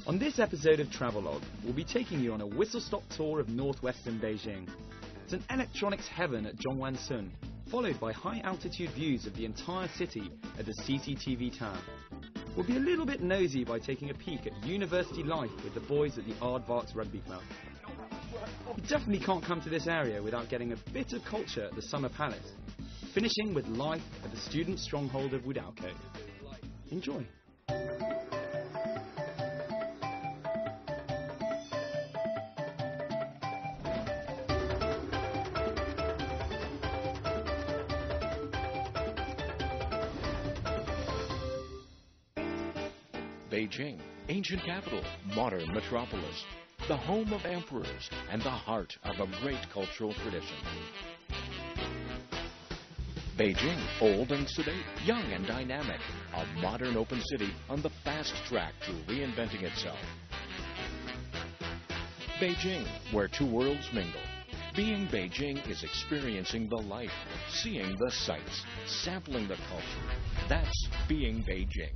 On this episode of Travelogue, we'll be taking you on a whistle-stop tour of northwestern Beijing. It's an electronics heaven at Zhongwansun, followed by high-altitude views of the entire city at the CCTV tower. We'll be a little bit nosy by taking a peek at university life with the boys at the Aardvarks Rugby Club. You definitely can't come to this area without getting a bit of culture at the Summer Palace, finishing with life at the student stronghold of Wudalco. Enjoy. Beijing, ancient capital, modern metropolis, the home of emperors, and the heart of a great cultural tradition. Beijing, old and sedate, young and dynamic, a modern open city on the fast track to reinventing itself. Beijing, where two worlds mingle. Being Beijing is experiencing the life, seeing the sights, sampling the culture. That's being Beijing.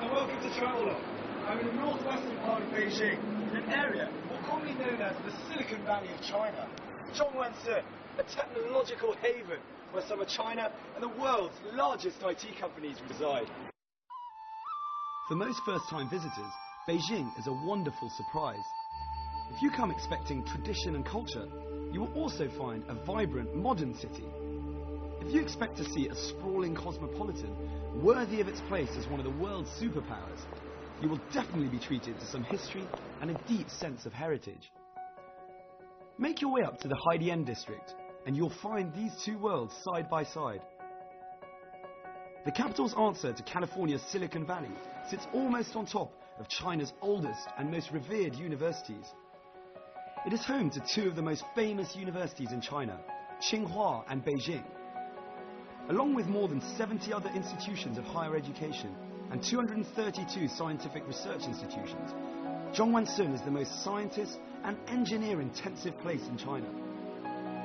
And welcome to Travelogue. I'm in the northwestern part of Beijing, in an area more commonly known as the Silicon Valley of China. Zhongwansun, a technological haven where some of China and the world's largest IT companies reside. For most first-time visitors, Beijing is a wonderful surprise. If you come expecting tradition and culture, you will also find a vibrant, modern city. If you expect to see a sprawling cosmopolitan, worthy of its place as one of the world's superpowers, you will definitely be treated to some history and a deep sense of heritage. Make your way up to the Haidian district, and you'll find these two worlds side by side. The capital's answer to California's Silicon Valley sits almost on top of China's oldest and most revered universities. It is home to two of the most famous universities in China, Tsinghua and Beijing. Along with more than 70 other institutions of higher education and 232 scientific research institutions, Zhongwansun is the most scientist and engineer-intensive place in China.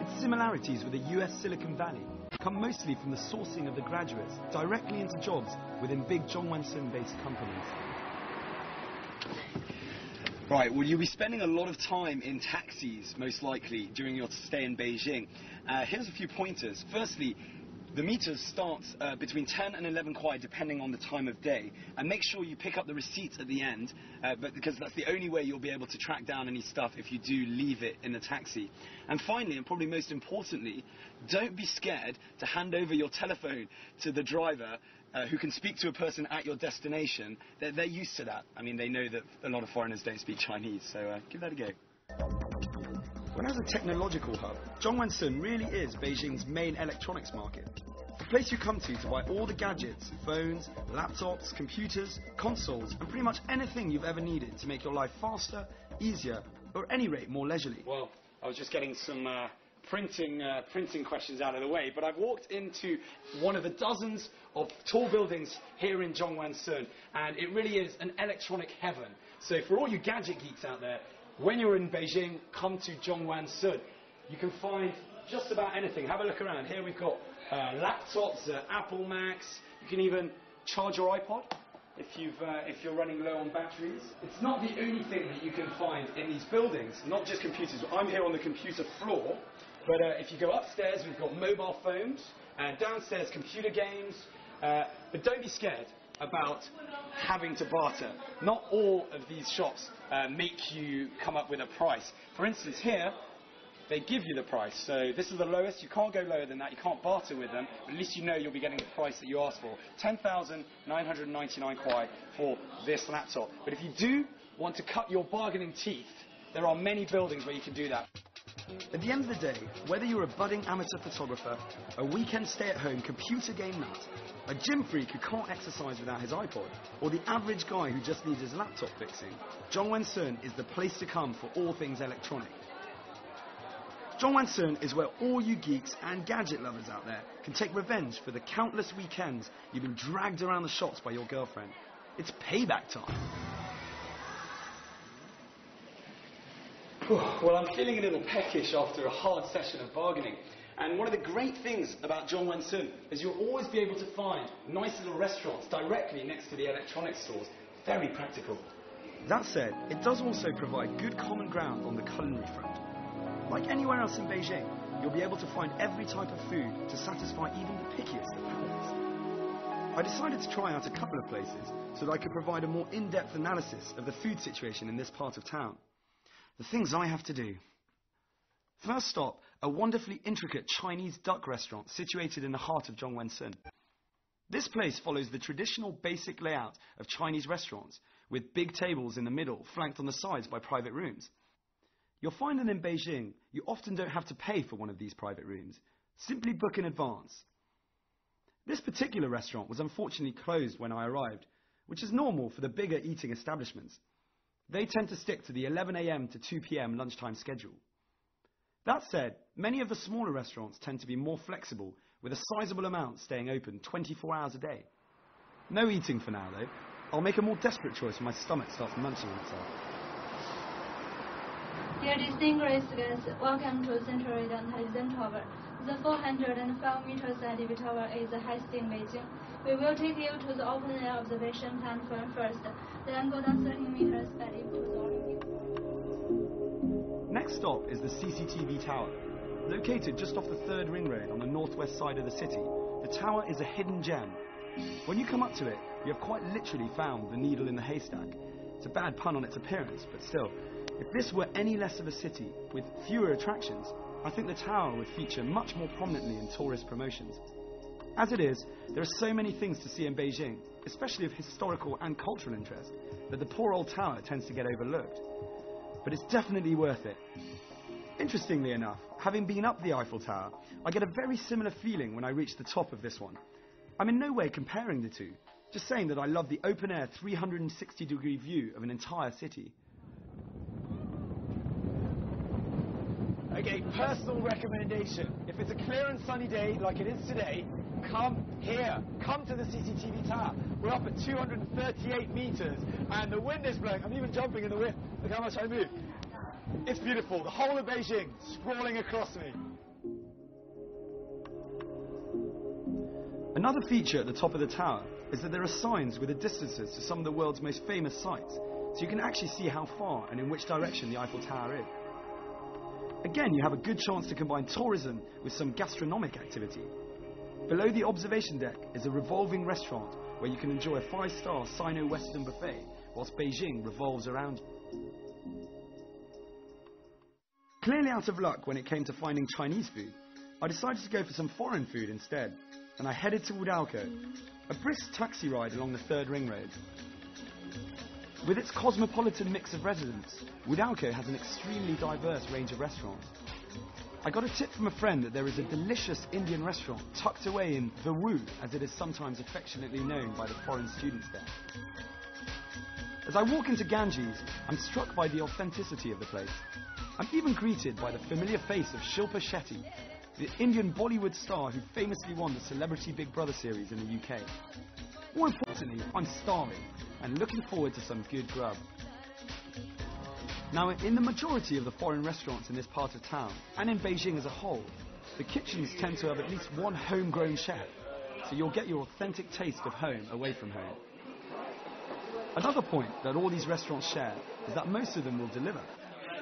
Its similarities with the US Silicon Valley come mostly from the sourcing of the graduates directly into jobs within big Zhongwansun-based companies. Right, well, you'll be spending a lot of time in taxis, most likely, during your stay in Beijing. Here's a few pointers. Firstly, the meters start between 10 and 11 kuai, depending on the time of day. And make sure you pick up the receipts at the end, because that's the only way you'll be able to track down any stuff if you do leave it in the taxi. And finally, and probably most importantly, don't be scared to hand over your telephone to the driver who can speak to a person at your destination. They're used to that. I mean, they know that a lot of foreigners don't speak Chinese, so give that a go. When as a technological hub, Zhongwansun really is Beijing's main electronics market. The place you come to buy all the gadgets, phones, laptops, computers, consoles, and pretty much anything you've ever needed to make your life faster, easier, or at any rate more leisurely. Well, I was just getting some printing questions out of the way, but I've walked into one of the dozens of tall buildings here in Zhongwansun, and it really is an electronic heaven. So for all you gadget geeks out there, when you're in Beijing, come to Zhongwansun. You can find just about anything. Have a look around. Here we've got laptops, Apple Macs. You can even charge your iPod if you're running low on batteries. It's not the only thing that you can find in these buildings, not just computers. I'm here on the computer floor, but if you go upstairs, we've got mobile phones, downstairs computer games, but don't be scared about having to barter. Not all of these shops make you come up with a price. For instance, here, they give you the price. So this is the lowest. You can't go lower than that. You can't barter with them. But at least you know you'll be getting the price that you asked for. 10,999 kuai for this laptop. But if you do want to cut your bargaining teeth, there are many buildings where you can do that. At the end of the day, whether you're a budding amateur photographer, a weekend stay-at-home computer game nut, a gym freak who can't exercise without his iPod, or the average guy who just needs his laptop fixing, Zhongwen Ⅴ is the place to come for all things electronic. Zhongwen Ⅴ is where all you geeks and gadget lovers out there can take revenge for the countless weekends you've been dragged around the shops by your girlfriend. It's payback time. Well, I'm feeling a little peckish after a hard session of bargaining. And one of the great things about Zhongwen Ⅴ is you'll always be able to find nice little restaurants directly next to the electronics stores. Very practical. That said, it does also provide good common ground on the culinary front. Like anywhere else in Beijing, you'll be able to find every type of food to satisfy even the pickiest of palates. I decided to try out a couple of places so that I could provide a more in-depth analysis of the food situation in this part of town. The things I have to do. First stop, a wonderfully intricate Chinese duck restaurant situated in the heart of Zhongwen Ⅴ. This place follows the traditional basic layout of Chinese restaurants, with big tables in the middle, flanked on the sides by private rooms. You'll find that in Beijing, you often don't have to pay for one of these private rooms. Simply book in advance. This particular restaurant was unfortunately closed when I arrived, which is normal for the bigger eating establishments. They tend to stick to the 11 a.m. to 2 p.m. lunchtime schedule. That said, many of the smaller restaurants tend to be more flexible, with a sizable amount staying open 24 hours a day. No eating for now, though. I'll make a more desperate choice when my stomach starts munching on itself. Dear distinguished guests, welcome to Central Radiant Television Tower. The 405 meters elevator tower is the highest in Beijing. We will take you to the open air observation platform first, then go down 13 meters and into the Olympic. Next stop is the CCTV tower. Located just off the 3rd ring road on the northwest side of the city, the tower is a hidden gem. When you come up to it, you have quite literally found the needle in the haystack. It's a bad pun on its appearance, but still. If this were any less of a city, with fewer attractions, I think the tower would feature much more prominently in tourist promotions. As it is, there are so many things to see in Beijing, especially of historical and cultural interest, that the poor old tower tends to get overlooked. But it's definitely worth it. Interestingly enough, having been up the Eiffel Tower, I get a very similar feeling when I reach the top of this one. I'm in no way comparing the two, just saying that I love the open-air 360-degree view of an entire city. Okay, personal recommendation. If it's a clear and sunny day like it is today, come here. Come to the CCTV tower. We're up at 238 meters and the wind is blowing. I'm even jumping in the wind. Look how much I move. It's beautiful. The whole of Beijing sprawling across me. Another feature at the top of the tower is that there are signs with the distances to some of the world's most famous sites, so you can actually see how far and in which direction the Eiffel Tower is. Again, you have a good chance to combine tourism with some gastronomic activity. Below the observation deck is a revolving restaurant where you can enjoy a 5-star Sino-Western buffet whilst Beijing revolves around you. Clearly out of luck when it came to finding Chinese food, I decided to go for some foreign food instead, and I headed to Wudalco, a brisk taxi ride along the 3rd ring road. With its cosmopolitan mix of residents, Wudalco has an extremely diverse range of restaurants. I got a tip from a friend that there is a delicious Indian restaurant tucked away in the Wu, as it is sometimes affectionately known by the foreign students there. As I walk into Ganges, I'm struck by the authenticity of the place. I'm even greeted by the familiar face of Shilpa Shetty, the Indian Bollywood star who famously won the Celebrity Big Brother series in the UK. More importantly, I'm starving and looking forward to some good grub. Now, in the majority of the foreign restaurants in this part of town, and in Beijing as a whole, the kitchens tend to have at least one homegrown chef, so you'll get your authentic taste of home away from home. Another point that all these restaurants share is that most of them will deliver.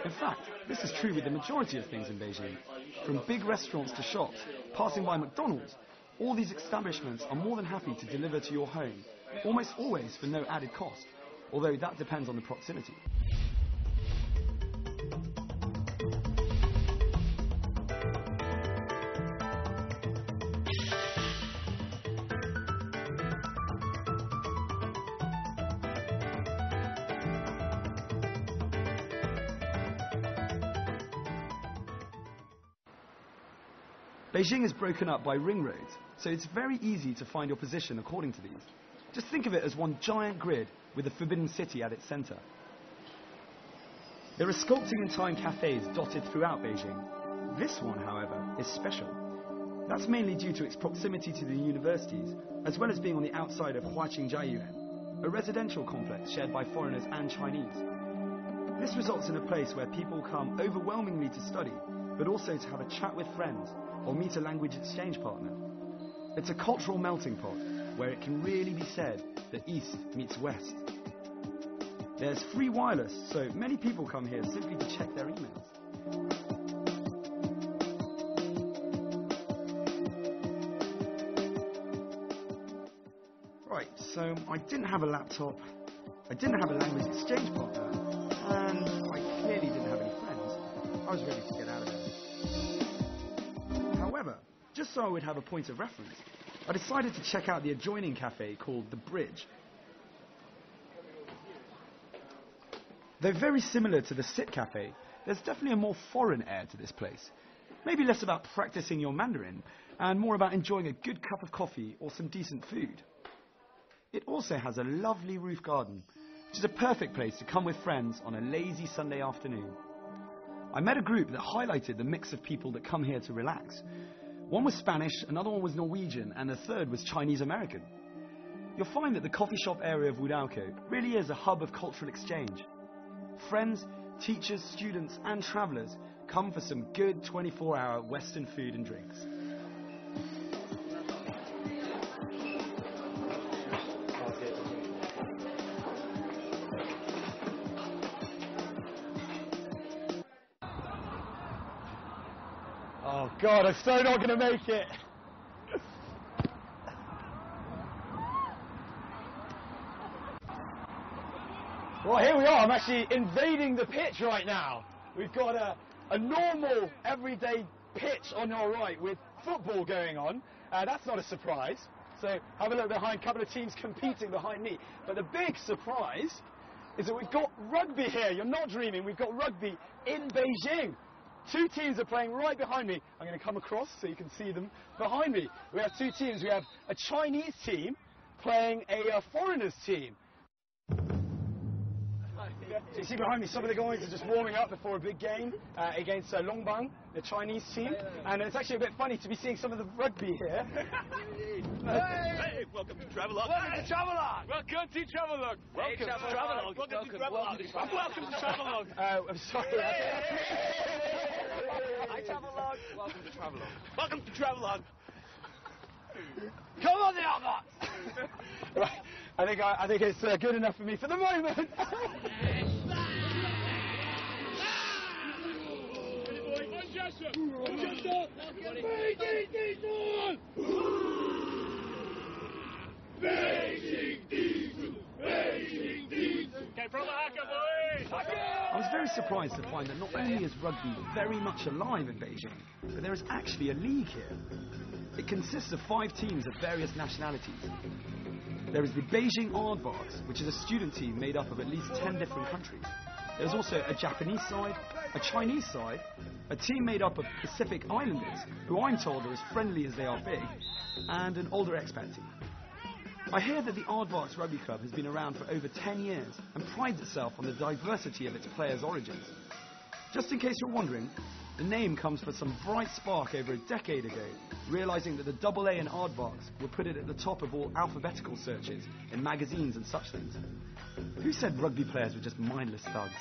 In fact, this is true with the majority of things in Beijing. From big restaurants to shops, passing by McDonald's, all these establishments are more than happy to deliver to your home, almost always for no added cost, although that depends on the proximity. Beijing is broken up by ring roads, so it's very easy to find your position according to these. Just think of it as one giant grid with the Forbidden City at its centre. There are sculpting in time cafes dotted throughout Beijing. This one, however, is special. That's mainly due to its proximity to the universities, as well as being on the outside of Huaqingjiayuan, a residential complex shared by foreigners and Chinese. This results in a place where people come overwhelmingly to study, but also to have a chat with friends or meet a language exchange partner. It's a cultural melting pot, where it can really be said that East meets West. There's free wireless, so many people come here simply to check their emails. Right, so I didn't have a laptop, I didn't have a language exchange partner, and I clearly didn't have any friends. I was ready to get out of there. However, just so I would have a point of reference, I decided to check out the adjoining cafe called The Bridge. Though very similar to the Sit Cafe, there's definitely a more foreign air to this place. Maybe less about practicing your Mandarin, and more about enjoying a good cup of coffee or some decent food. It also has a lovely roof garden, which is a perfect place to come with friends on a lazy Sunday afternoon. I met a group that highlighted the mix of people that come here to relax. One was Spanish, another one was Norwegian, and a third was Chinese American. You'll find that the coffee shop area of Wudao really is a hub of cultural exchange. Friends, teachers, students, and travellers come for some good 24-hour Western food and drinks. Oh God, I'm so not going to make it. Well, here we are. I'm actually invading the pitch right now. We've got a normal, everyday pitch on your right with football going on. That's not a surprise. So have a look behind, a couple of teams competing behind me. But the big surprise is that we've got rugby here. You're not dreaming. We've got rugby in Beijing. Two teams are playing right behind me. I'm going to come across so you can see them behind me. We have two teams. We have a Chinese team playing a foreigners team. So you see behind me, some of the guys are just warming up before a big game against Longbang, the Chinese team. And it's actually a bit funny to be seeing some of the rugby here. Hey, welcome to TRAVELOGUE. Welcome to TRAVELOGUE. Welcome to TRAVELOGUE. Welcome to TRAVELOGUE. Welcome to TRAVELOGUE. Welcome to TRAVELOGUE. I'm sorry. Hi, TRAVELOGUE. Welcome to TRAVELOGUE. Welcome to TRAVELOGUE. Come on, the Albots! Right, I think it's good enough for me for the moment. I was very surprised to find that not only is rugby very much alive in Beijing, but there is actually a league here. It consists of 5 teams of various nationalities. There is the Beijing Aardvarks, which is a student team made up of at least 10 different countries. There's also a Japanese side, a Chinese side, a team made up of Pacific Islanders, who I'm told are as friendly as they are big, and an older expat team. I hear that the Aardvarks Rugby Club has been around for over 10 years and prides itself on the diversity of its players' origins. Just in case you're wondering, the name comes from some bright spark over a decade ago, realising that the AA in Aardvarks would put it at the top of all alphabetical searches in magazines and such things. Who said rugby players were just mindless thugs?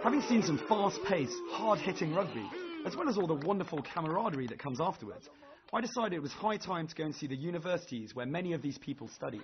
Having seen some fast-paced, hard-hitting rugby, as well as all the wonderful camaraderie that comes afterwards, I decided it was high time to go and see the universities where many of these people study.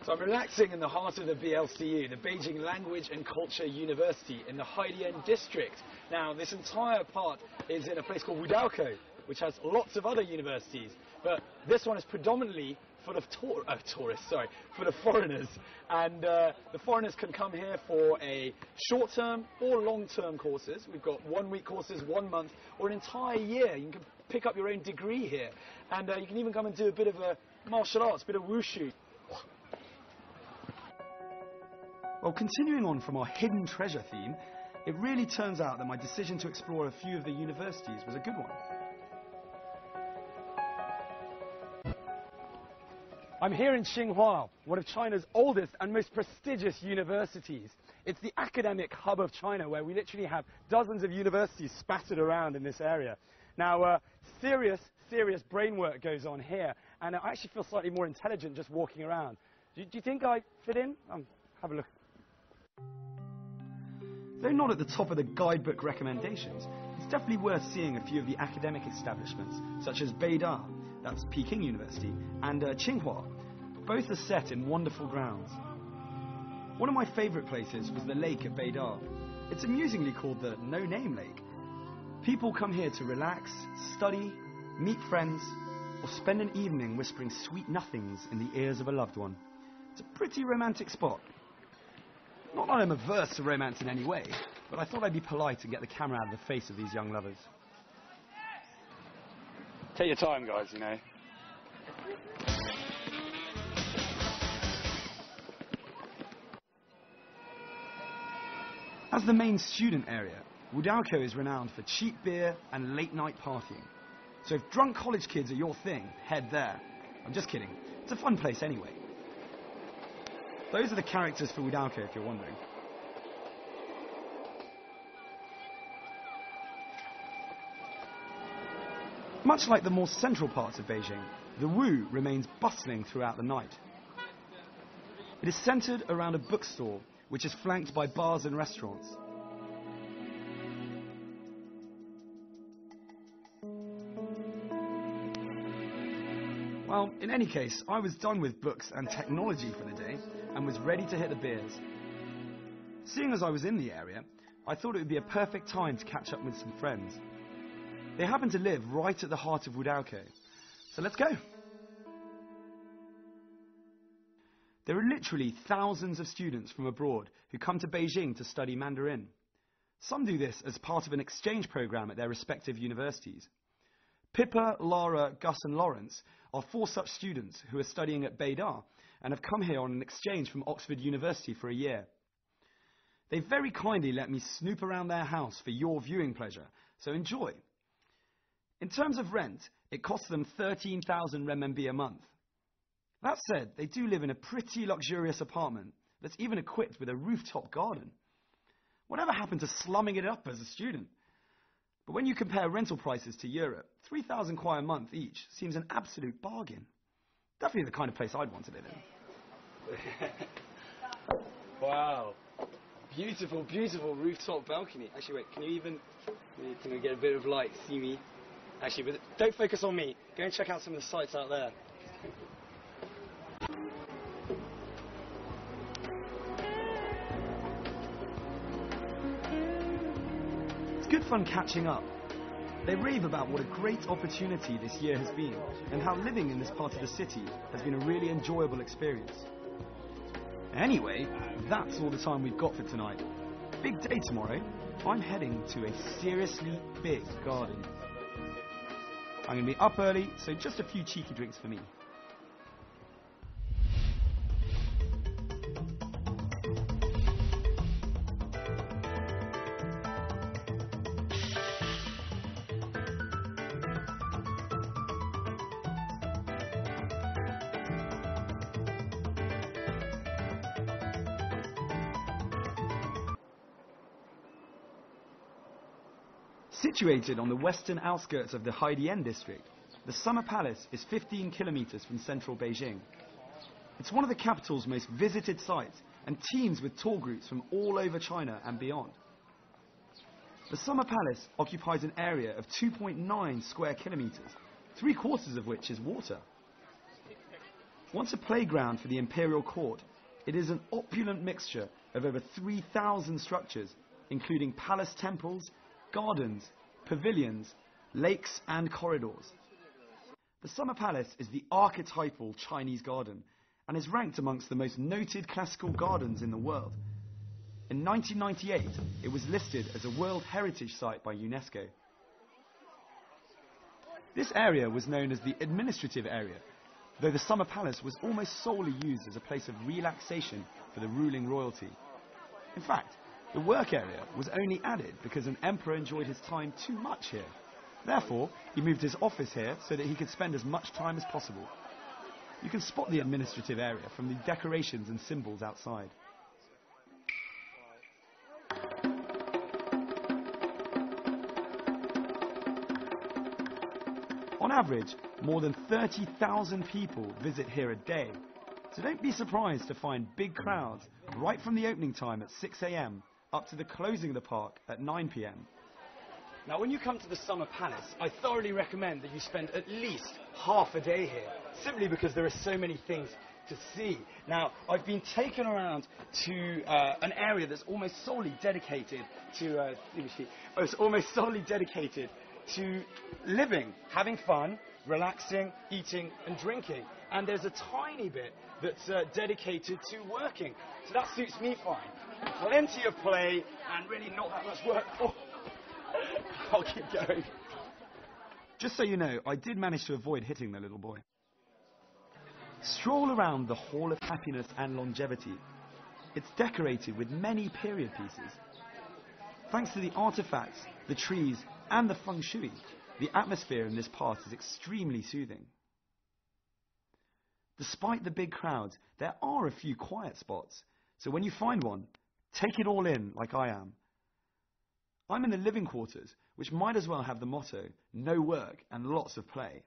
So I'm relaxing in the heart of the BLCU, the Beijing Language and Culture University in the Haidian district. Now, this entire part is in a place called Wudao, which has lots of other universities, but this one is predominantly full of full of foreigners. And the foreigners can come here for a short-term or long-term courses. We've got 1-week courses, 1 month, or an entire year. You can pick up your own degree here. And you can even come and do a bit of martial arts, a bit of wushu. Well, continuing on from our hidden treasure theme, it really turns out that my decision to explore a few of the universities was a good one. I'm here in Tsinghua, one of China's oldest and most prestigious universities. It's the academic hub of China, where we literally have dozens of universities spattered around in this area. Now, serious brain work goes on here, and I actually feel slightly more intelligent just walking around. Do you think I fit in? Have a look. Though not at the top of the guidebook recommendations, it's definitely worth seeing a few of the academic establishments, such as Beida, that's Peking University, and Tsinghua. Both are set in wonderful grounds. One of my favourite places was the lake at Beida. It's amusingly called the No-Name Lake. People come here to relax, study, meet friends, or spend an evening whispering sweet nothings in the ears of a loved one. It's a pretty romantic spot. Not that I'm averse to romance in any way, but I thought I'd be polite and get the camera out of the face of these young lovers. Take your time, guys, you know. As the main student area, Wudaoko is renowned for cheap beer and late-night partying. So if drunk college kids are your thing, head there. I'm just kidding. It's a fun place anyway. Those are the characters for Wudaoko, if you're wondering. Much like the more central parts of Beijing, the Wu remains bustling throughout the night. It is centered around a bookstore, which is flanked by bars and restaurants. Well, in any case, I was done with books and technology for the day and was ready to hit the beers. Seeing as I was in the area, I thought it would be a perfect time to catch up with some friends. They happen to live right at the heart of Wudaoko, so let's go. There are literally thousands of students from abroad who come to Beijing to study Mandarin. Some do this as part of an exchange program at their respective universities. Pippa, Lara, Gus and Lawrence are 4 such students who are studying at Beida and have come here on an exchange from Oxford University for a year. They very kindly let me snoop around their house for your viewing pleasure, so enjoy. In terms of rent, it costs them 13,000 renminbi a month. That said, they do live in a pretty luxurious apartment that's even equipped with a rooftop garden. Whatever happened to slumming it up as a student? But when you compare rental prices to Europe, 3,000 kwai a month each seems an absolute bargain. Definitely the kind of place I'd want to live in. Wow. Beautiful, beautiful rooftop balcony. Actually, wait, can we get a bit of light, see me? Actually, but don't focus on me. Go and check out some of the sights out there. It's good fun catching up. They rave about what a great opportunity this year has been and how living in this part of the city has been a really enjoyable experience. Anyway, that's all the time we've got for tonight. Big day tomorrow. I'm heading to a seriously big garden. I'm going to be up early, so just a few cheeky drinks for me. Situated on the western outskirts of the Haidian district, the Summer Palace is 15 kilometers from central Beijing. It's one of the capital's most visited sites and teems with tour groups from all over China and beyond. The Summer Palace occupies an area of 2.9 square kilometers, 3/4 of which is water. Once a playground for the imperial court, it is an opulent mixture of over 3,000 structures, including palace temples, gardens, pavilions, lakes and corridors. The Summer Palace is the archetypal Chinese garden and is ranked amongst the most noted classical gardens in the world. In 1998, it was listed as a World Heritage Site by UNESCO. This area was known as the administrative area, though the Summer Palace was almost solely used as a place of relaxation for the ruling royalty. In fact, the work area was only added because an emperor enjoyed his time too much here. Therefore, he moved his office here so that he could spend as much time as possible. You can spot the administrative area from the decorations and symbols outside. On average, more than 30,000 people visit here a day, so don't be surprised to find big crowds right from the opening time at 6 a.m. up to the closing of the park at 9 p.m. Now, when you come to the Summer Palace, I thoroughly recommend that you spend at least half a day here, simply because there are so many things to see. Now, I've been taken around to an area that's almost solely dedicated to living, having fun, relaxing, eating and drinking. And there's a tiny bit that's dedicated to working. So that suits me fine. Plenty of play and really not that much work. Oh. I'll keep going. Just so you know, I did manage to avoid hitting the little boy. Stroll around the Hall of Happiness and Longevity. It's decorated with many period pieces. Thanks to the artifacts, the trees and the feng shui, the atmosphere in this part is extremely soothing. Despite the big crowds, there are a few quiet spots, so when you find one, take it all in like I am. I'm in the living quarters, which might as well have the motto, no work and lots of play.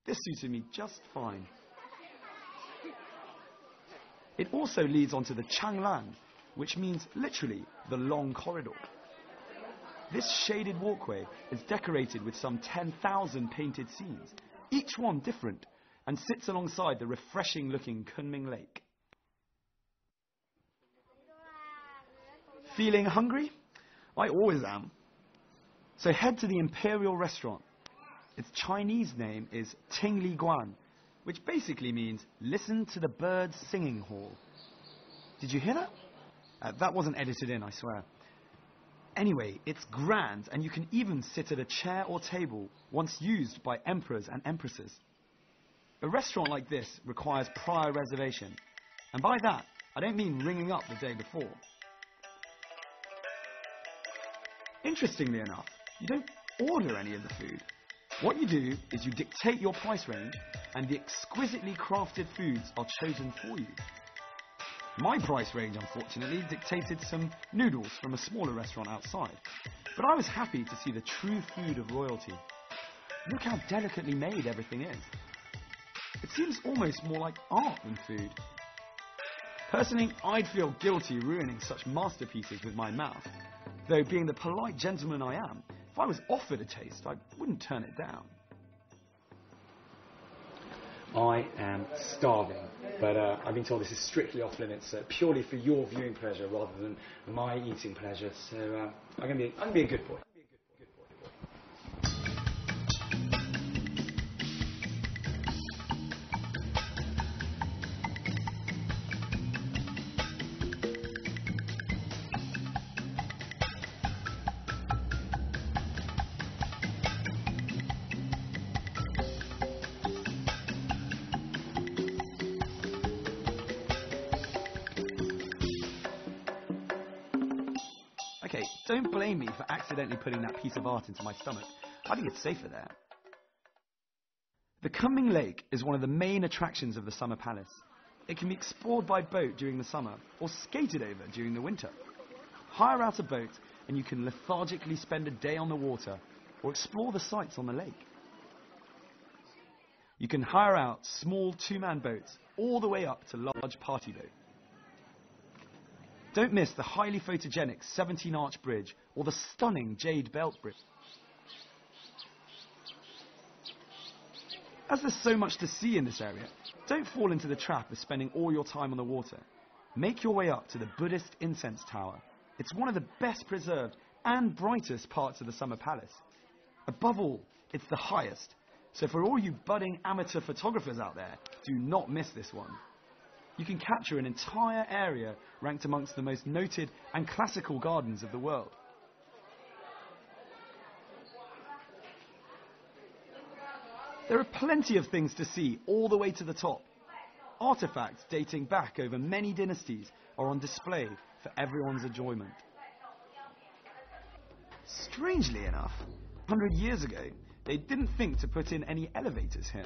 This suited me just fine. It also leads onto the Changlan, which means literally the long corridor. This shaded walkway is decorated with some 10,000 painted scenes, each one different, and sits alongside the refreshing looking Kunming Lake. Feeling hungry? I always am. So head to the Imperial Restaurant. Its Chinese name is Tingli Guan, which basically means listen to the birds singing hall. Did you hear that? That wasn't edited in, I swear. Anyway, it's grand, and you can even sit at a chair or table once used by emperors and empresses. A restaurant like this requires prior reservation, and by that, I don't mean ringing up the day before. Interestingly enough, you don't order any of the food. What you do is you dictate your price range, and the exquisitely crafted foods are chosen for you. My price range, unfortunately, dictated some noodles from a smaller restaurant outside, but I was happy to see the true food of royalty. Look how delicately made everything is. It seems almost more like art than food. Personally, I'd feel guilty ruining such masterpieces with my mouth, though being the polite gentleman I am, if I was offered a taste, I wouldn't turn it down. I am starving, but I've been told this is strictly off limits, purely for your viewing pleasure rather than my eating pleasure. So I'm gonna be a good boy. Okay, don't blame me for accidentally putting that piece of art into my stomach. I think it's safer there. The Kunming Lake is one of the main attractions of the Summer Palace. It can be explored by boat during the summer or skated over during the winter. Hire out a boat and you can lethargically spend a day on the water or explore the sights on the lake. You can hire out small two-man boats all the way up to large party boats. Don't miss the highly photogenic 17-arch bridge or the stunning Jade Belt Bridge. As there's so much to see in this area, don't fall into the trap of spending all your time on the water. Make your way up to the Buddhist Incense Tower. It's one of the best preserved and brightest parts of the Summer Palace. Above all, it's the highest. So for all you budding amateur photographers out there, do not miss this one. You can capture an entire area ranked amongst the most noted and classical gardens of the world. There are plenty of things to see all the way to the top. Artifacts dating back over many dynasties are on display for everyone's enjoyment. Strangely enough, 100 years ago, they didn't think to put in any elevators here.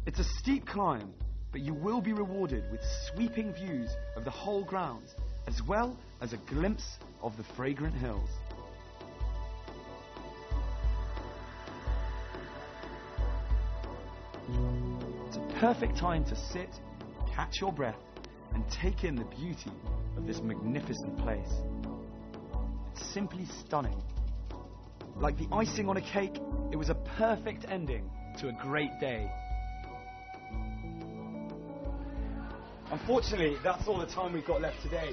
It's a steep climb, but you will be rewarded with sweeping views of the whole grounds, as well as a glimpse of the fragrant hills. It's a perfect time to sit, catch your breath, and take in the beauty of this magnificent place. It's simply stunning. Like the icing on a cake, it was a perfect ending to a great day. Unfortunately, that's all the time we've got left today.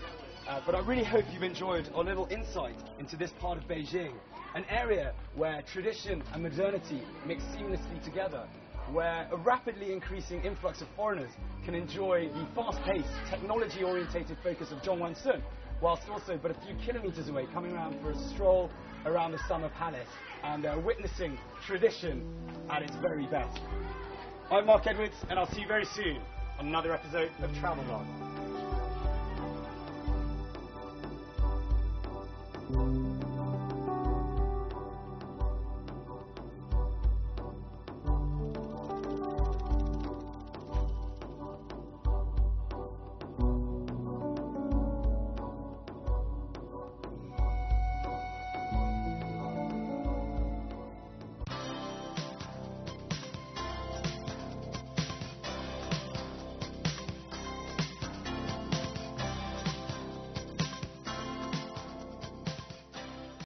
But I really hope you've enjoyed our little insight into this part of Beijing, an area where tradition and modernity mix seamlessly together, where a rapidly increasing influx of foreigners can enjoy the fast-paced, technology-orientated focus of Zhongguancun, whilst also but a few kilometres away coming around for a stroll around the Summer Palace and witnessing tradition at its very best. I'm Mark Edwards, and I'll see you very soon on another episode of Travelogue.